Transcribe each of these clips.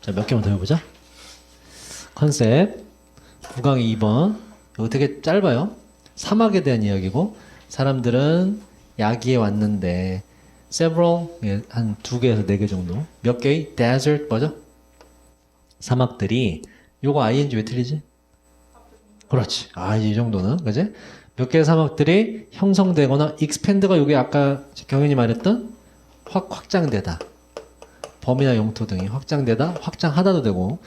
자, 몇 개만 더 해보자. 컨셉. 9강의 2번. 이거 되게 짧아요. 사막에 대한 이야기고, 사람들은 야기에 왔는데, several, 한 2개에서 4개 정도. 몇 개의 desert, 뭐죠? 사막들이, 요거 ing 왜 틀리지? 그렇지. 이 정도는. 그지? 몇 개의 사막들이 형성되거나, expand가 요게 아까 경현이 말했던 확장되다. 범위나 용토 등이 확장되다, 확장하다도 되고,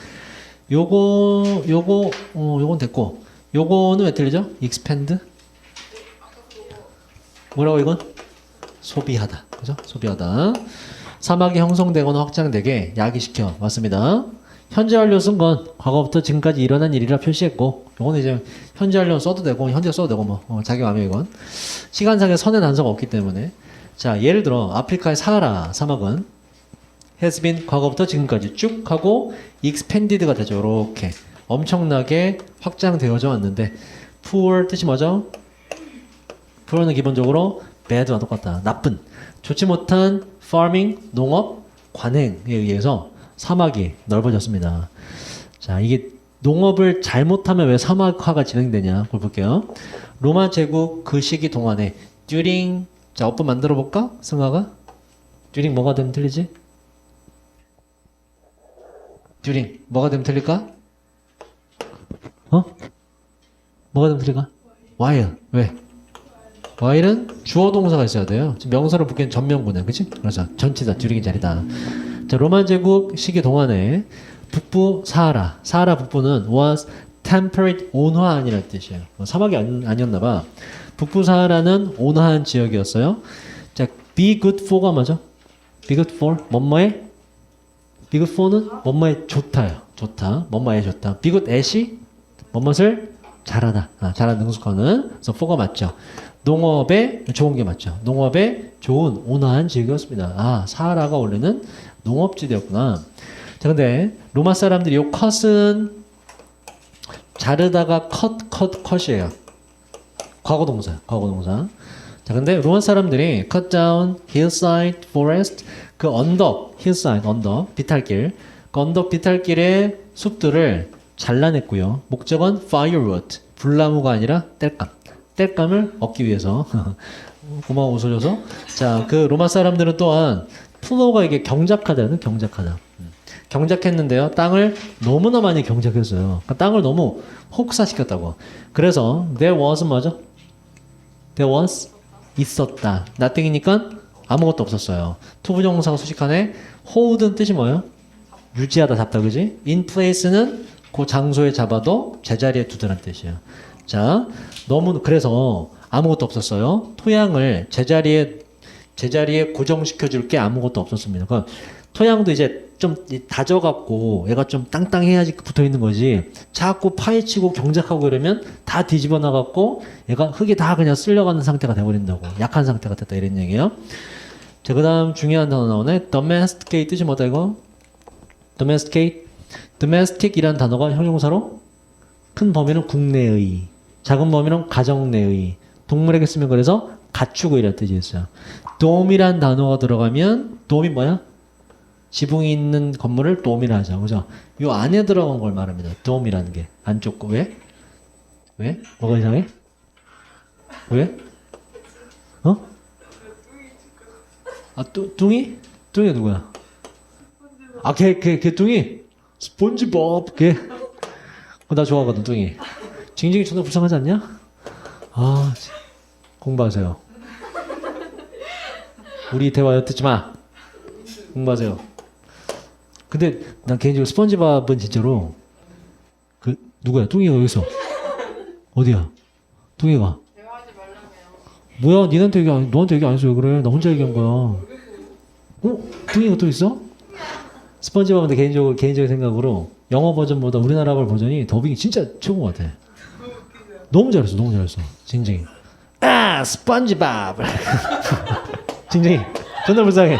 요건 됐고, 요거는 왜 틀리죠? expand? 뭐라고 이건? 소비하다. 그죠? 소비하다. 사막이 형성되거나 확장되게 야기시켜. 맞습니다. 현재 완료 쓴 건 과거부터 지금까지 일어난 일이라 표시했고, 요거는 이제 현재 완료 써도 되고, 현재 써도 되고, 자기 마음에 이건. 시간상의 선의 단서가 없기 때문에. 자, 예를 들어, 아프리카의 사하라 사막은 has been 과거부터 지금까지 쭉 하고 expanded가 되죠. 이렇게 엄청나게 확장되어져 왔는데 poor 뜻이 뭐죠? poor는 기본적으로 bad와 똑같다. 나쁜, 좋지 못한 farming, 농업, 관행에 의해서 사막이 넓어졌습니다. 자, 이게 농업을 잘못하면 왜 사막화가 진행되냐 그걸 볼게요. 로마 제국 그 시기 동안에 during, 자, 어법 만들어 볼까? 승아가? during 뭐가 되면 틀리지? during 뭐가 되면 틀릴까? 뭐가 되면 틀릴까? while. 왜? while은 주어 동사가 있어야 돼요. 지금 명사로 붙기엔 전면구네. 그치? 그래서 전치사 during이 자리다. 자, 로마 제국 시기 동안에 북부 사하라 북부는 was temperate 온화한이라는 뜻이에요. 사막이 아니었나 봐. 북부 사하라는 온화한 지역이었어요. 자, be good for가 뭐죠? be good for 뭐뭐에? be good for는 뭐뭐에 좋다요. 좋다. 뭐뭐에 좋다. be good at이 뭐뭇을 잘하다. 잘하는 능숙하는. 그래서 for가 맞죠. 농업에 좋은 게 맞죠. 농업에 좋은 온화한 지역이었습니다. 사하라가 원래는 농업지대였구나. 자, 근데 로마 사람들이 요 컷은 자르다가 컷이에요. 과거 동사. 자, 근데 로마 사람들이 cut down hillside forest, 그 언덕, hillside, 언덕, 비탈길, 그 언덕 비탈길의 숲들을 잘라냈고요. 목적은 firewood, 불나무가 아니라 땔감을 얻기 위해서. 고마워 웃어줘서. 자, 그 로마 사람들은 또한 플로우가 이게 경작하다는 경작하다. 경작했는데요. 땅을 너무나 많이 경작했어요. 그러니까 땅을 너무 혹사시켰다고. 그래서 there was 뭐죠? there was 있었다. nothing이니까 아무것도 없었어요. 투부정사가 수식하네. hold 뜻이 뭐예요? 유지하다, 잡다, 그지? in place는 그 장소에 잡아도 제자리에 두다라는 뜻이에요. 자, 그래서 아무것도 없었어요. 토양을 제자리에 고정시켜 줄 게 아무것도 없었습니다. 그러니까 토양도 이제 좀 다져갖고 얘가 좀 땅땅해야지 붙어 있는 거지. 자꾸 파헤치고 경작하고 이러면 다 뒤집어 나갖고 얘가 흙이 다 그냥 쓸려가는 상태가 돼버린다고. 약한 상태가 됐다 이런 얘기예요. 자, 그 다음 중요한 단어 나오네. domesticate 뜻이 뭐다 이거? domestic이라는 단어가 형용사로 큰 범위는 국내의, 작은 범위는 가정 내의, 동물에게 쓰면 그래서 갖추고 이런 뜻이 있어요. dom이란 단어가 들어가면 dom이 뭐야? 지붕이 있는 건물을 dom이라 하죠. 그죠? 요 안에 들어간 걸 말합니다. dom이라는 게. 안쪽 거. 왜? 뭐가 이상해? 왜? 뚱이? 뚱이가 누구야? 걔 뚱이? 스폰지밥 걔. 나 좋아하거든 뚱이. 징징이 존나 불쌍하지 않냐? 공부하세요. 우리 대화 엿듣지 마. 공부하세요. 근데 난 개인적으로 스펀지밥은 진짜로 누구야? 뚱이가 여기 있어. 어디야? 뚱이가. 대화하지 말라며요. 뭐야? 너한테 얘기 안 했어. 왜 그래? 나 혼자 얘기한 거야. 뚱이가 또 있어? 스펀지밥은 내 개인적인 생각으로 영어 버전보다 우리나라 버전이 더빙이 진짜 최고 같아. 너무 잘했어. 징징이. 스펀지밥. 징징이. 존나 불쌍해.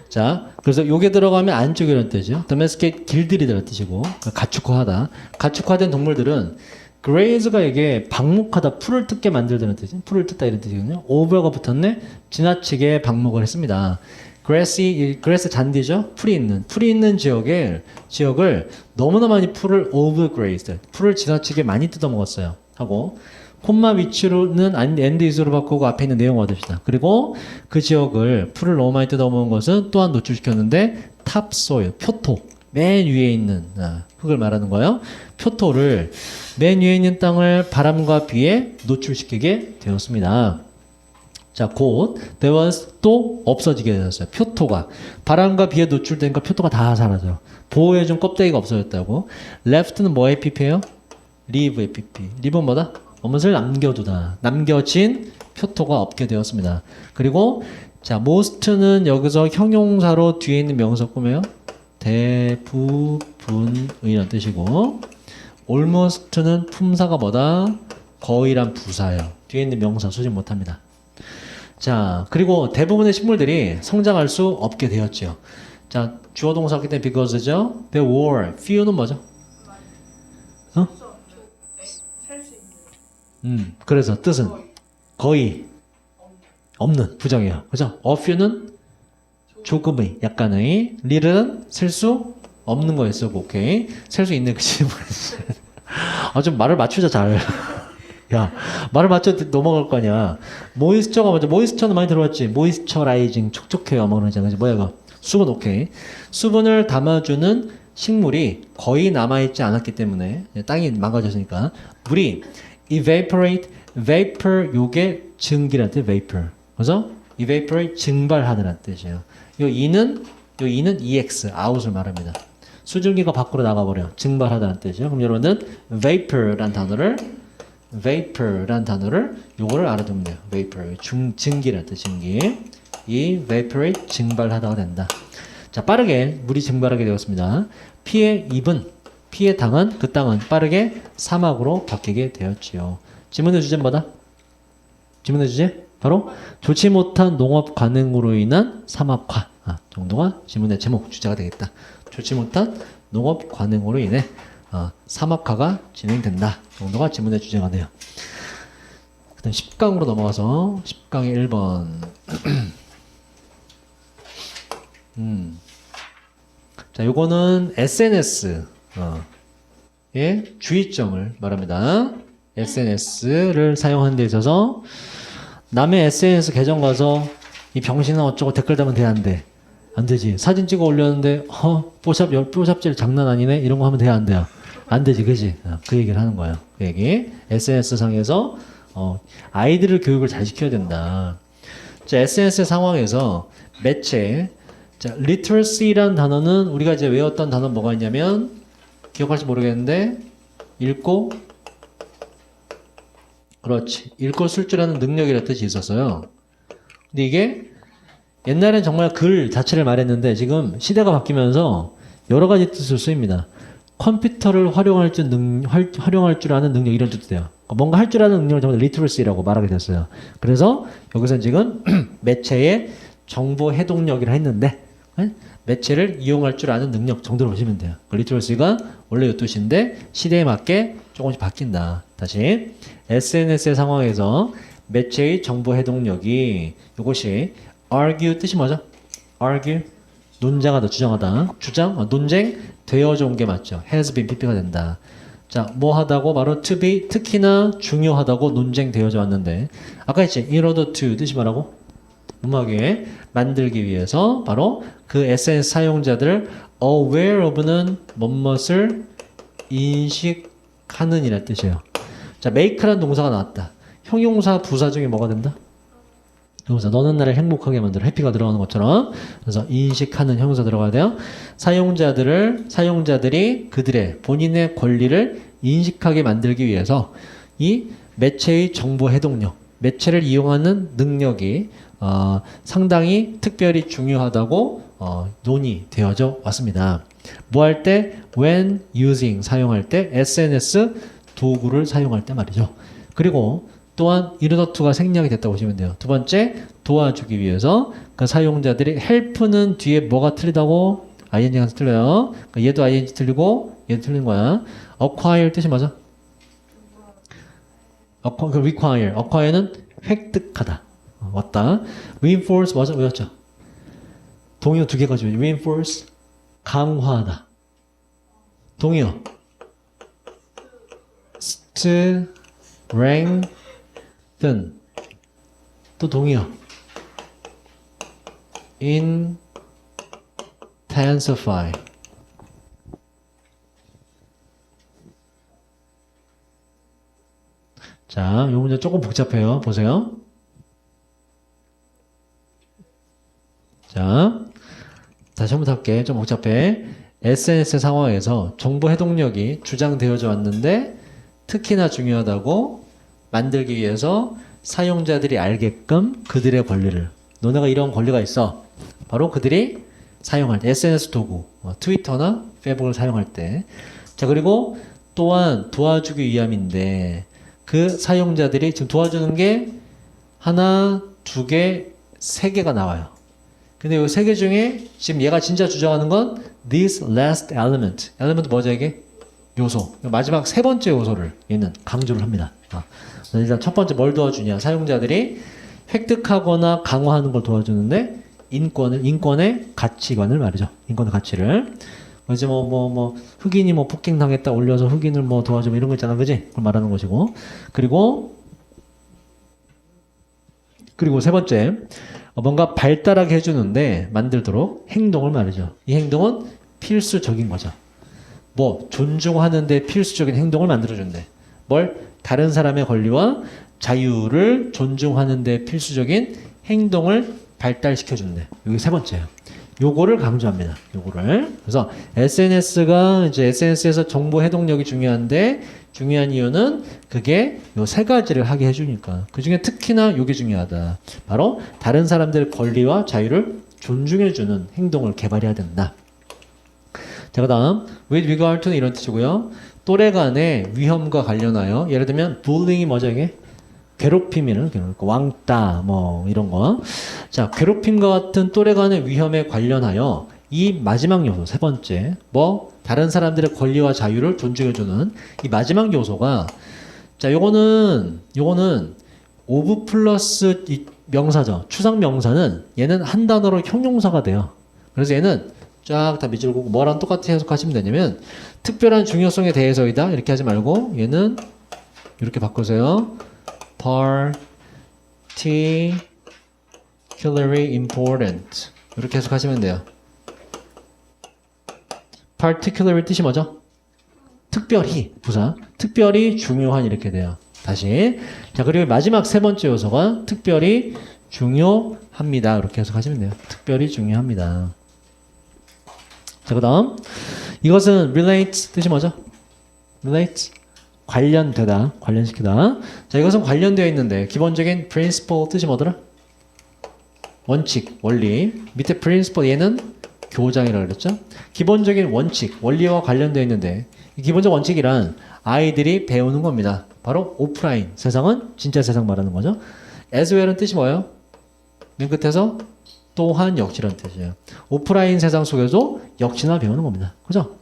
자, 그래서 요게 들어가면 안쪽이라는 뜻이죠. domesticate 길들이다라는 뜻이고, 가축화하다. 가축화된 동물들은 graze가 이게 방목하다, 풀을 뜯게 만들다는 뜻이, 풀을 뜯다 이런 뜻이거든요. over가 붙었네. 지나치게 방목을 했습니다. grass 잔디죠. 풀이 있는 지역을 너무나 많이 풀을 overgrazed, 풀을 지나치게 많이 뜯어먹었어요. 하고 콤마 위치로는 and is로 바꾸고 앞에 있는 내용을 얻읍시다. 그리고 그 지역을 풀을 너무 많이 뜯어먹은 것은 또한 노출시켰는데 topsoil, 표토, 맨 위에 있는 흙을 말하는 거예요. 표토를 맨 위에 있는 땅을 바람과 비에 노출시키게 되었습니다. 자, 곧 there was 또 없어지게 되었어요. 표토가 바람과 비에 노출되니까 표토가 다 사라져. 보호해준 껍데기가 없어졌다고. left는 뭐의 pp예요? leave의 pp. leave는 뭐다? 무엇을 남겨두다. 남겨진 표토가 없게 되었습니다. 그리고 자, most는 여기서 형용사로 뒤에 있는 명사 꾸며요. 대부분이란 뜻이고, almost는 품사가 뭐다? 거의란 부사예요. 뒤에 있는 명사 수집 못합니다. 자, 그리고 대부분의 식물들이 성장할 수 없게 되었죠. 자, 주어 동사기 때문에 because죠. There were, few는 뭐죠? 어? 그래서 뜻은 거의 없는 부정이에요. 그죠? A few는 조금의, 약간의, little은 셀 수 없는 거에 쓰고, 오케이. 셀 수 있는 그 질문. 좀 말을 맞추자, 잘. 야, 말을 맞춰 넘어갈 거 아니야. 모이스처가 먼저, 모이스처는 많이 들어봤지. 모이스처라이징, 촉촉해요. 뭐 그러잖아. 뭐야, 이거. 수분, 오케이. 수분을 담아주는 식물이 거의 남아있지 않았기 때문에, 땅이 망가졌으니까, 물이 evaporate, vapor, 요게 증기란 뜻, vapor. 그래서 evaporate, 증발하다는 뜻이에요. 요 e는 ex, out을 말합니다. 수증기가 밖으로 나가버려. 증발하다는 뜻이에요. 그럼 여러분은 vapor란 단어를 요거를 알아두면 돼요. vapor, 증기란 뜻, 증기. 이 evaporate, 증발하다가 된다. 자, 빠르게 물이 증발하게 되었습니다. 피의 당은, 그 땅은 빠르게 사막으로 바뀌게 되었지요. 지문의 주제는 뭐다? 지문의 주제? 바로 좋지 못한 농업 관행으로 인한 사막화 정도가 지문의 제목, 주제가 되겠다. 좋지 못한 농업 관행으로 인해 사막화가 진행된다 정도가 지문의 주제가 돼요. 그 다음 10강으로 넘어가서 10강의 1번 자, 요거는 SNS의 주의점을 말합니다. SNS를 사용하는 데 있어서 남의 SNS 계정 가서 이 병신은 어쩌고 댓글 달면 돼, 안 돼? 안 되지. 사진 찍어 올렸는데 뽀샵질 장난 아니네? 이런 거 하면 돼, 안 돼요? 안 되지, 그지? 그 얘기를 하는 거예요. 그 얘기. SNS 상에서 아이들을 교육을 잘 시켜야 된다. 자, SNS 상황에서 매체, 자, literacy라는 단어는 우리가 이제 외웠던 단어 뭐가 있냐면 기억할지 모르겠는데 읽고 그렇지. 읽고 쓸 줄 아는 능력이라는 뜻이 있었어요. 근데 이게 옛날엔 정말 글 자체를 말했는데 지금 시대가 바뀌면서 여러 가지 뜻으로 쓰입니다. 컴퓨터를 활용할 줄 아는 능력 이런 뜻도 돼요. 뭔가 할 줄 아는 능력을 전부 다 literacy라고 말하게 됐어요. 그래서 여기서 지금 매체의 정보 해독력이라 했는데 매체를 이용할 줄 아는 능력 정도로 보시면 돼요. literacy가 원래 이 뜻인데 시대에 맞게 조금씩 바뀐다. 다시 SNS의 상황에서 매체의 정보 해독력이 이것이 argue 뜻이 뭐죠? argue 논쟁하다, 주장하다, 논쟁 되어져 온 게 맞죠. has been pp가 된다. 자, 뭐 하다고 바로 to be 특히나 중요하다고 논쟁 되어져 왔는데 아까 했지 in order to 뜻이 뭐라고? 문막에 만들기 위해서 바로 그 SNS 사용자들을 aware of는 뭐뭇을 인식하는 이란 뜻이에요. 자, make라는 동사가 나왔다. 형용사 부사 중에 뭐가 된다? 형용사. 너는 나를 행복하게 만들어. 해피가 들어가는 것처럼. 그래서 인식하는 형용사 들어가야 돼요. 사용자들이 그들의 본인의 권리를 인식하게 만들기 위해서 이 매체의 정보 해독력, 매체를 이용하는 능력이 상당히 특별히 중요하다고 논의되어져 왔습니다. 뭐 할 때? when using 사용할 때 SNS 도구를 사용할 때 말이죠. 그리고 또한 이르더투가 생략이 됐다고 보시면 돼요. 두 번째, 도와주기 위해서 그 사용자들이 help는 뒤에 뭐가 틀리다고? ing가 틀려요. 그러니까 얘도 ing 틀리고 얘도 틀린 거야. acquire 뜻이 맞아? require. acquire는 획득하다. 왔다. reinforce 맞아? 뭐였죠? 동의어 두 개 가지고 reinforce 강화하다. 동의어 strengthen 또 동의어 intensify 자, 이 문제 조금 복잡해요. 보세요. 자, 다시 한번 할게. 좀 복잡해. SNS 상황에서 정보 해독력이 주장되어져 왔는데 특히나 중요하다고 만들기 위해서 사용자들이 알게끔 그들의 권리를 너네가 이런 권리가 있어. 바로 그들이 사용할 때 SNS 도구 트위터나 페이스북을 사용할 때 자 그리고 또한 도와주기 위함인데 그 사용자들이 지금 도와주는 게 하나, 두 개, 세 개가 나와요. 근데 이 세 개 중에 지금 얘가 진짜 주장하는 건 this last element. element 뭐죠 이게? 요소. 마지막 세 번째 요소를 얘는 강조를 합니다. 일단 첫 번째 뭘 도와주냐? 사용자들이 획득하거나 강화하는 걸 도와주는데 인권의 가치관을 말이죠. 인권의 가치를. 이제 흑인이 폭행당했다 올려서 흑인을 도와주고 이런 거 있잖아, 그지? 그걸 말하는 것이고. 그리고 세 번째, 뭔가 발달하게 해주는데 만들도록 행동을 말이죠. 이 행동은 필수적인 거죠. 존중하는데 필수적인 행동을 만들어준대. 다른 사람의 권리와 자유를 존중하는데 필수적인 행동을 발달시켜준대. 이게 세 번째예요. 요거를 강조합니다. 요거를. 그래서 SNS가 이제 SNS에서 정보 해독력이 중요한데 중요한 이유는 그게 요 세 가지를 하게 해주니까. 그 중에 특히나 요게 중요하다. 바로 다른 사람들의 권리와 자유를 존중해주는 행동을 개발해야 된다. 자, 그 다음 with regard to는 이런 뜻이고요. 또래 간의 위험과 관련하여 예를 들면 bullying이 뭐죠 이게? 괴롭힘이는 왕따 이런 거. 자, 괴롭힘과 같은 또래 간의 위험에 관련하여 이 마지막 요소 세 번째 다른 사람들의 권리와 자유를 존중해주는 이 마지막 요소가 자 요거는 of 플러스 명사죠. 추상 명사는 얘는 한 단어로 형용사가 돼요. 그래서 얘는 쫙 다 밑줄 긋고 뭐랑 똑같이 해석하시면 되냐면 특별한 중요성에 대해서이다 이렇게 하지 말고 얘는 이렇게 바꾸세요. particularly important 이렇게 해석하시면 돼요. particularly 뜻이 뭐죠? 특별히 부사 특별히 중요한 이렇게 돼요. 다시 자 그리고 마지막 세 번째 요소가 특별히 중요합니다. 이렇게 해석하시면 돼요. 특별히 중요합니다. 자 그 다음 이것은 relate 뜻이 뭐죠? relate 관련되다, 관련시키다. 자, 이것은 관련되어 있는데 기본적인 principle 뜻이 뭐더라? 원칙, 원리. 밑에 principle 얘는 교장이라고 그랬죠? 기본적인 원칙, 원리와 관련되어 있는데 이 기본적 원칙이란 아이들이 배우는 겁니다. 바로 오프라인 세상은 진짜 세상 말하는 거죠. as well은 뜻이 뭐예요? 맨 끝에서 또한 역시라는 뜻이에요. 오프라인 세상 속에서 역시나 배우는 겁니다. 그죠?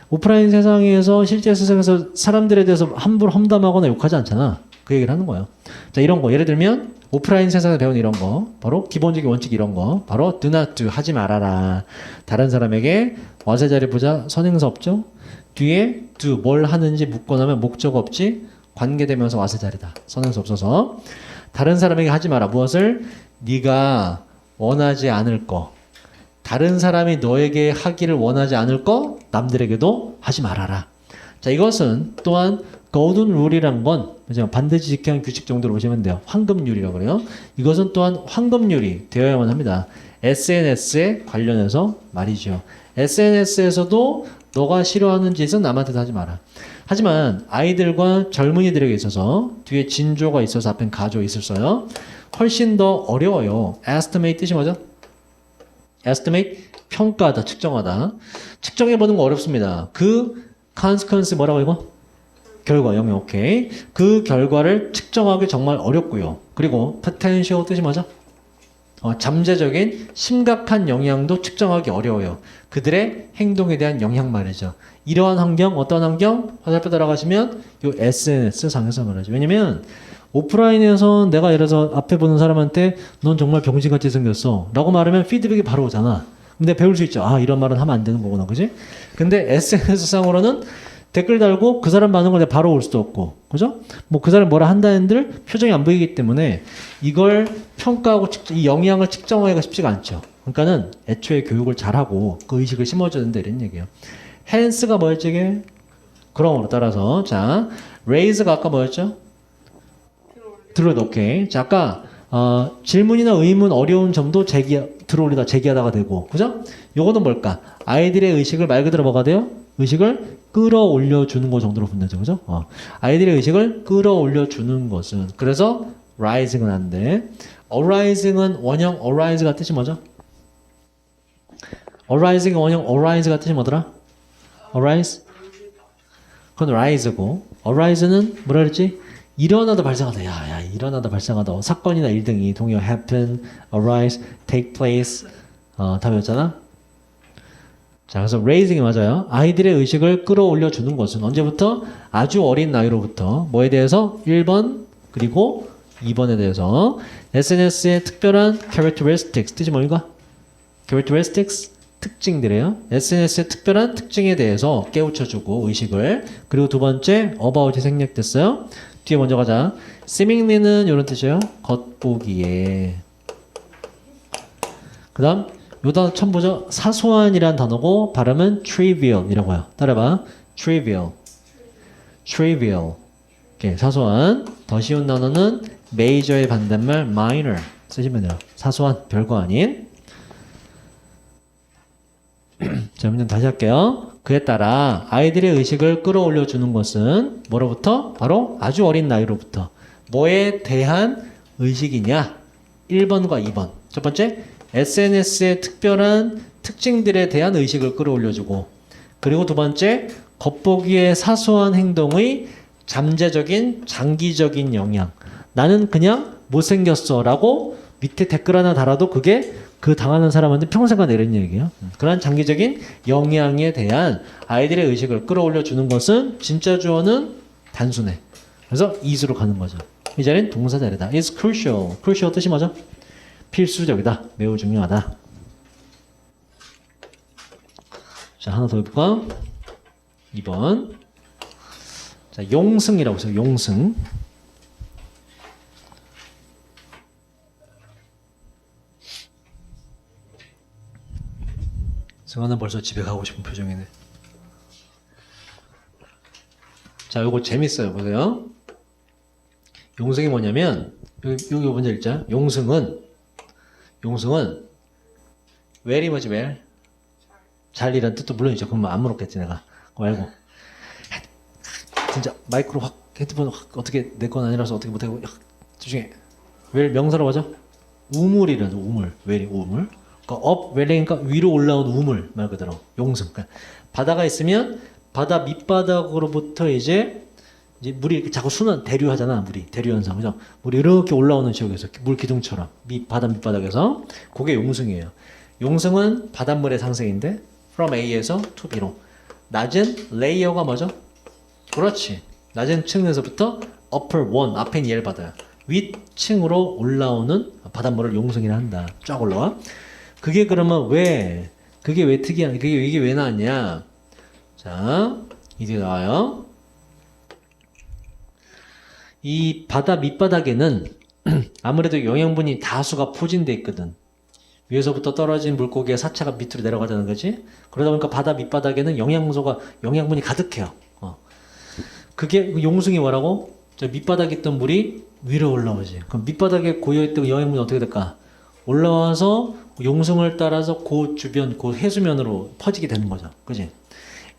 오프라인 세상에서 실제 세상에서 사람들에 대해서 함부로 험담하거나 욕하지 않잖아. 그 얘기를 하는 거예요. 자, 이런 거. 예를 들면 오프라인 세상에서 배운 이런 거. 바로 기본적인 원칙 이런 거. 바로 do not do. 하지 말아라. 다른 사람에게 와세 자리 보자. 선행사 없죠? 뒤에 do. 뭘 하는지 묻고 나면 목적 없지? 관계되면서 와세 자리다. 선행사 없어서. 다른 사람에게 하지 마라. 무엇을? 네가 원하지 않을 거. 다른 사람이 너에게 하기를 원하지 않을 거 남들에게도 하지 말아라. 자, 이것은 또한 golden rule이란 건 반드시 지켜야 하는 규칙 정도로 보시면 돼요. 황금률이라고 그래요. 이것은 또한 황금률이 되어야만 합니다. SNS에 관련해서 말이죠. SNS에서도 너가 싫어하는 짓은 남한테도 하지 마라. 하지만 아이들과 젊은이들에게 있어서 뒤에 진조가 있어서 앞엔 가조 있었어요. 훨씬 더 어려워요. estimate 뜻이 뭐죠? estimate 평가하다, 측정하다. 측정해보는 거 어렵습니다. 그 consequence 뭐라고 이거? 결과, 영역, 오케이. 그 결과를 측정하기 정말 어렵고요. 그리고 potential 뜻이 뭐죠? 잠재적인 심각한 영향도 측정하기 어려워요. 그들의 행동에 대한 영향 말이죠. 이러한 환경, 어떤 환경? 화살표 따라가시면 요 SNS 상에서 말이죠. 왜냐면 오프라인에서 내가 예를 들어서 앞에 보는 사람한테 넌 정말 병신같이 생겼어 라고 말하면 피드백이 바로 오잖아. 근데 배울 수 있죠. 아, 이런 말은 하면 안 되는 거구나. 그지? 근데 SNS 상으로는 댓글 달고 그 사람 반응을 내가 바로 올 수도 없고, 그죠? 뭐 그 사람이 뭐라 한다는들 표정이 안 보이기 때문에 이걸 평가하고 이 영향을 측정하기가 쉽지가 않죠. 그러니까는 애초에 교육을 잘하고 그 의식을 심어줘야 된다 이런 얘기예요. hence가 뭐였지 이게? 그럼으로 따라서 자, raise가 아까 뭐였죠? 들어도 오케이. 자, 아까 질문이나 의문 어려운 점도 들어올리다 제기하다가 되고, 그죠? 요거는 뭘까? 아이들의 의식을 말 그대로 뭐가 돼요? 의식을 끌어올려 주는 것 정도로 본다죠, 그죠? 아이들의 의식을 끌어올려 주는 것은 그래서 rising은 안 돼. arising은 원형 arise가 뜻이 뭐죠? arising 원형 arise가 뜻이 뭐더라? arise? 그건 rise고 arise는 뭐라 그랬지? 일어나다 발생하다. 야, 일어나다 발생하다. 사건이나 일 등이 동요 happen, arise, take place 답이었잖아. 자, 그래서 raising이 맞아요. 아이들의 의식을 끌어올려 주는 것은 언제부터? 아주 어린 나이로부터. 뭐에 대해서? 1번 그리고 2번에 대해서. SNS의 특별한 characteristics 뜻이 뭡니까? characteristics 특징들이에요. SNS의 특별한 특징에 대해서 깨우쳐주고 의식을. 그리고 두 번째 about이 생략됐어요. 뒤에 먼저 가자. seemingly는 이런 뜻이에요. 겉보기에. 그 다음 요 단어 처음 보죠? 사소한이란 단어고 발음은 trivial이라고 해요. 따라봐. trivial. 이렇게 사소한. 더 쉬운 단어는 major의 반대말 minor 쓰시면 돼요. 사소한, 별거 아닌. 자, 문제 다시 할게요. 그에 따라 아이들의 의식을 끌어올려 주는 것은 뭐로부터? 바로 아주 어린 나이로부터. 뭐에 대한 의식이냐? 1번과 2번. 첫 번째, SNS의 특별한 특징들에 대한 의식을 끌어올려주고, 그리고 두 번째, 겉보기의 사소한 행동의 잠재적인 장기적인 영향. 나는 그냥 못생겼어 라고 밑에 댓글 하나 달아도 그게 그 당하는 사람한테 평생 가는 이런 얘기예요. 그러한 장기적인 영향에 대한 아이들의 의식을 끌어올려 주는 것은 진짜 주어는 단순해. 그래서 is로 가는 거죠. 이 자리는 동사 자리다. is crucial. crucial 뜻이 뭐죠? 필수적이다. 매우 중요하다. 자, 하나 더 해볼까? 2번. 자, 용승이라고 해서 용승. 승환은 벌써 집에 가고 싶은 표정이네. 자, 요거 재밌어요. 보세요. 용승이 뭐냐면 여기 먼저 읽자. 용승은 well이 뭐지? well? 잘이란 뜻도 물론 있죠. 그럼 안 물었겠지 내가. 그거 말고 진짜 마이크로 확 헤드폰 확 어떻게 내 건 아니라서 어떻게 못하고 중에 well 명사로 뭐죠? 우물이라죠. 우물. well이 우물. 그러니까 well이니까 위로 올라온 우물 말 그대로 용승. 그러니까 바다가 있으면 바다 밑바닥으로부터 이제 물이 이렇게 자꾸 대류하잖아. 물이 대류 현상, 그죠? 물이 이렇게 올라오는 지역에서 물 기둥처럼 바다 밑바닥에서 그게 용승이에요. 용승은 바닷물의 상승인데 from A에서 to B로 낮은 레이어가 뭐죠? 그렇지. 낮은 층에서부터 upper one 앞에 얘를 받아요. 윗층으로 올라오는 바닷물을 용승이라 한다. 쫙 올라와. 그게 그러면 그게 왜 특이한? 이게 왜 나왔냐? 자, 이제 나와요. 이 바다 밑바닥에는 아무래도 영양분이 다수가 포진돼 있거든. 위에서부터 떨어진 물고기의 사체가 밑으로 내려가자는 거지. 그러다 보니까 바다 밑바닥에는 영양분이 가득해요. 그게 용승이 뭐라고? 저 밑바닥에 있던 물이 위로 올라오지. 그럼 밑바닥에 고여있던 영양분이 어떻게 될까? 올라와서 용승을 따라서 그 주변, 그 해수면으로 퍼지게 되는 거죠. 그지?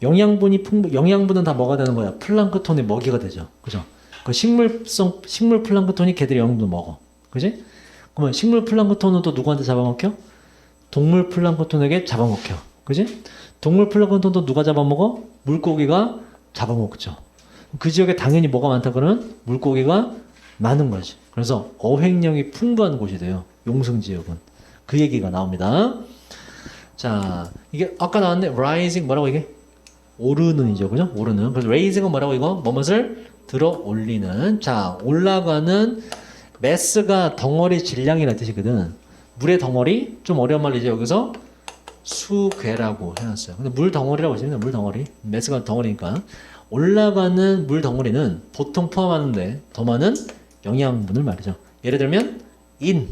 영양분은 다 뭐가 되는 거야? 플랑크톤의 먹이가 되죠. 그죠? 그 식물 플랑크톤이 걔들이 영양분을 먹어. 그지? 그러면 식물 플랑크톤은 또 누구한테 잡아먹혀? 동물 플랑크톤에게 잡아먹혀. 그지? 동물 플랑크톤도 누가 잡아먹어? 물고기가 잡아먹죠. 그 지역에 당연히 뭐가 많다 그러면 물고기가 많은 거지. 그래서 어획량이 풍부한 곳이 돼요. 용승 지역은. 그 얘기가 나옵니다. 자, 이게 아까 나왔네. rising 뭐라고 이게? 오르는이죠. 그죠? 오르는. 그래서 raising은 뭐라고 이거? 뭐뭇을 들어 올리는. 자, 올라가는 mass가 덩어리 질량이라는 뜻이거든. 물의 덩어리? 좀 어려운 말이죠. 여기서 수괴라고 해놨어요. 근데 물 덩어리라고 보시면 물 덩어리. mass가 덩어리니까. 올라가는 물 덩어리는 보통 포함하는데 더 많은 영양분을 말이죠. 예를 들면 in,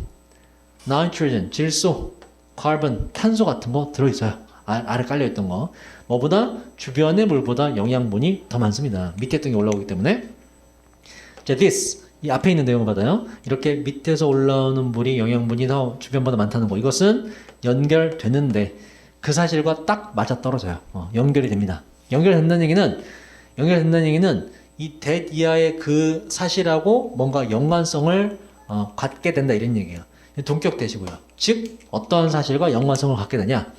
nitrogen, 질소, carbon, 탄소 같은 거 들어있어요. 아래 깔려있던 거. 뭐보다 주변의 물보다 영양분이 더 많습니다. 밑에 있던 게 올라오기 때문에. 자, this 이 앞에 있는 내용을 받아요. 이렇게 밑에서 올라오는 물이 영양분이 더 주변보다 많다는 거. 이것은 연결되는데 그 사실과 딱 맞아떨어져요. 연결이 됩니다. 연결된다는 얘기는 이 that 이하의 그 사실하고 뭔가 연관성을 갖게 된다 이런 얘기예요. 동격되시고요. 즉 어떠한 사실과 연관성을 갖게 되냐?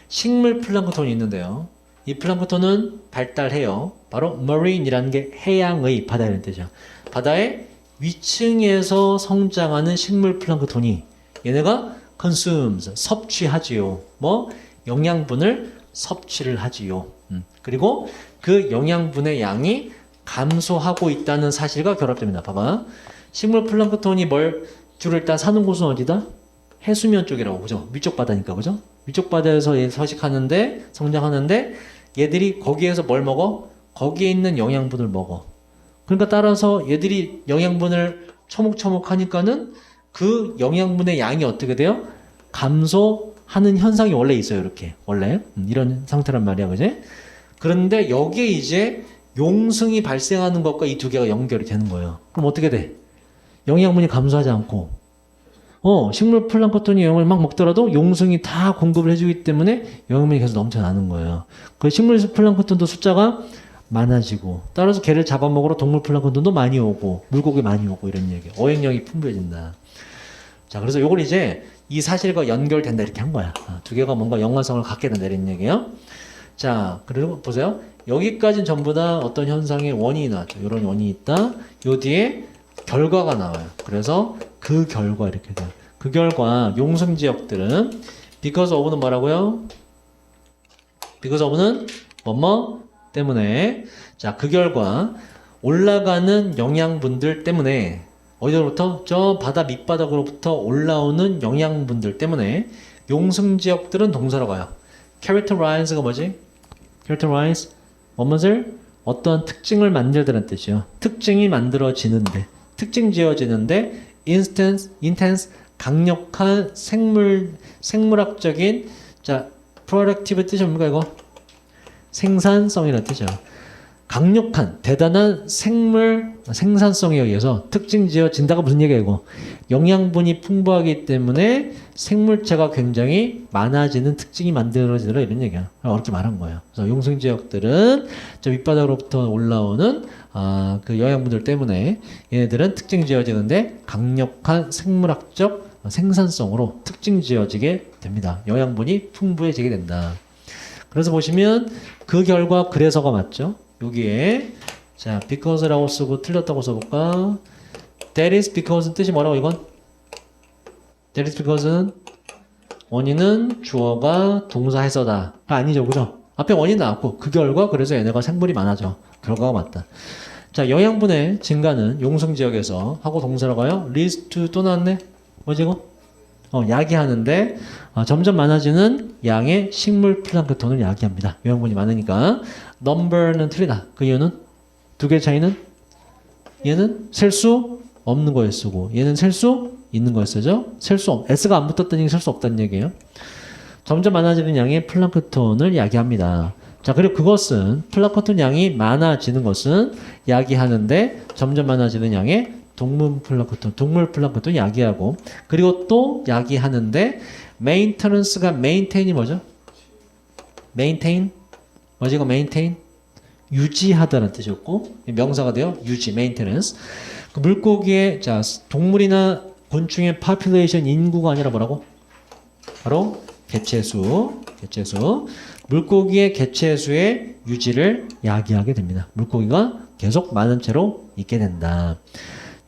식물 플랑크톤이 있는데요. 이 플랑크톤은 발달해요. 바로 marine이라는 게 해양의 바다라는 뜻이죠. 바다의 위층에서 성장하는 식물 플랑크톤이 얘네가 consumes 섭취하지요. 뭐 영양분을 섭취를 하지요. 그리고 그 영양분의 양이 감소하고 있다는 사실과 결합됩니다. 봐봐. 식물 플랑크톤이 주로 일단 사는 곳은 어디다? 해수면 쪽이라고, 그죠? 위쪽 바다니까, 그죠? 위쪽 바다에서 서식하는데, 성장하는데, 얘들이 거기에서 뭘 먹어? 거기에 있는 영양분을 먹어. 그러니까 따라서 얘들이 영양분을 처먹처먹 하니까는 그 영양분의 양이 어떻게 돼요? 감소하는 현상이 원래 있어요, 이렇게. 원래. 이런 상태란 말이야, 그지? 그런데 여기에 이제 용승이 발생하는 것과 이 두 개가 연결이 되는 거예요. 그럼 어떻게 돼? 영양분이 감소하지 않고 식물 플랑크톤이 영양을 막 먹더라도 용승이 다 공급을 해주기 때문에 영양분이 계속 넘쳐나는 거예요. 그 식물 플랑크톤도 숫자가 많아지고 따라서 걔를 잡아먹으러 동물 플랑크톤도 많이 오고 물고기 많이 오고 이런 얘기. 어획량이 풍부해진다. 자, 그래서 요걸 이제 이 사실과 연결된다 이렇게 한 거야. 두 개가 뭔가 연관성을 갖게 된다 이런 얘기예요. 자, 그리고 보세요. 여기까지는 전부 다 어떤 현상의 원인이 나왔죠. 이런 원인이 있다. 요 뒤에 결과가 나와요. 그래서 그 결과 이렇게 돼요. 그 결과 용승 지역들은 because of는 뭐라고요? because of는 뭐뭐 때문에. 자, 그 결과 올라가는 영양분들 때문에 어디로부터? 저 바다 밑바닥으로부터 올라오는 영양분들 때문에 용승 지역들은 동사로 가요. characterize가 뭐지? characterize 뭐뭇을 어떤 특징을 만들다는 뜻이요. 특징이 만들어지는데, 특징 지어지는데 intense 강력한 생물학적인 자 productive 뜻이 뭡니까 이거? 생산성이라는 뜻이죠. 강력한 대단한 생산성에 의해서 특징 지어진다가 무슨 얘기야 이거? 영양분이 풍부하기 때문에 생물체가 굉장히 많아지는 특징이 만들어지더라 이런 얘기야. 어렵게 말한 거예요. 그래서 용승 지역들은 저 밑바닥으로부터 올라오는 그 영양분들 때문에 얘네들은 특징 지어지는데 강력한 생물학적 생산성으로 특징 지어지게 됩니다. 영양분이 풍부해지게 된다. 그래서 보시면 그 결과 그래서가 맞죠. 여기에 자 because라고 쓰고 틀렸다고 써볼까? That is because 뜻이 뭐라고 이건? That is because는 원인은 주어가 동사해서다 아니죠, 그죠? 앞에 원인 나왔고 그 결과 그래서 얘네가 생물이 많아져. 결과가 맞다. 자 영양분의 증가는 용승 지역에서 하고 동사로 가요. leads to 또 나왔네. 뭐지 이거? 야기하는데 점점 많아지는 양의 식물 플랑크톤을 야기합니다. 영양분이 많으니까. number는 틀리다. 그 이유는? 두 개 차이는? 얘는 셀 수 없는 거에 쓰고 얘는 셀 수 있는 거에 쓰죠. S가 안 붙었다는 얘기 셀 수 없다는 얘기예요. 점점 많아지는 양의 플랑크톤을 야기합니다. 자, 그리고 그것은 플랑크톤 양이 많아지는 것은 야기하는데 점점 많아지는 양의 동물 플랑크톤 야기하고 그리고 또 야기하는데 maintenance가 maintain이 뭐죠? maintain 뭐지 이거 maintain? 유지하다는 뜻이었고 명사가 돼요. 유지 maintenance. 그 물고기의 자 동물이나 곤충의 population 인구가 아니라 뭐라고? 바로 개체수. 물고기의 개체수의 유지를 야기하게 됩니다. 물고기가 계속 많은 채로 있게 된다.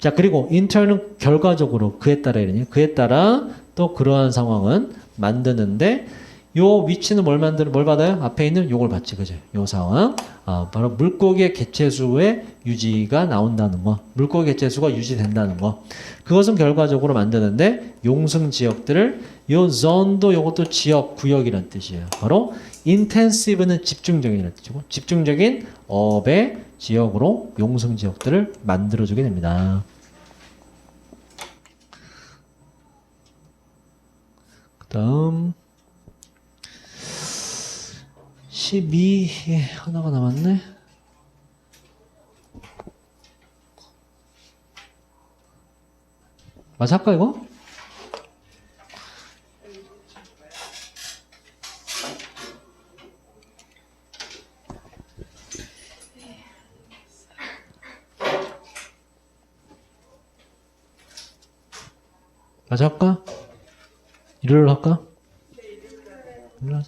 자, 그리고 인턴은 결과적으로 그에 따라 이러니 그에 따라 또 그러한 상황은 만드는데 요 위치는 뭘 받아요? 앞에 있는 요걸 받지, 그죠? 요 상황. 바로 물고기의 개체수의 유지가 나온다는 거. 물고기 개체수가 유지된다는 거. 그것은 결과적으로 만드는데 용승 지역들을 요 zone도 요것도 지역, 구역이란 뜻이에요. 바로 intensive는 집중적이라는 뜻이고 집중적인 업의 지역으로 용승 지역들을 만들어주게 됩니다. 그 다음 12에 하나가 남았네. 맞아 할까 이거? 맞아 할까? 일요일로 할까? 일요일.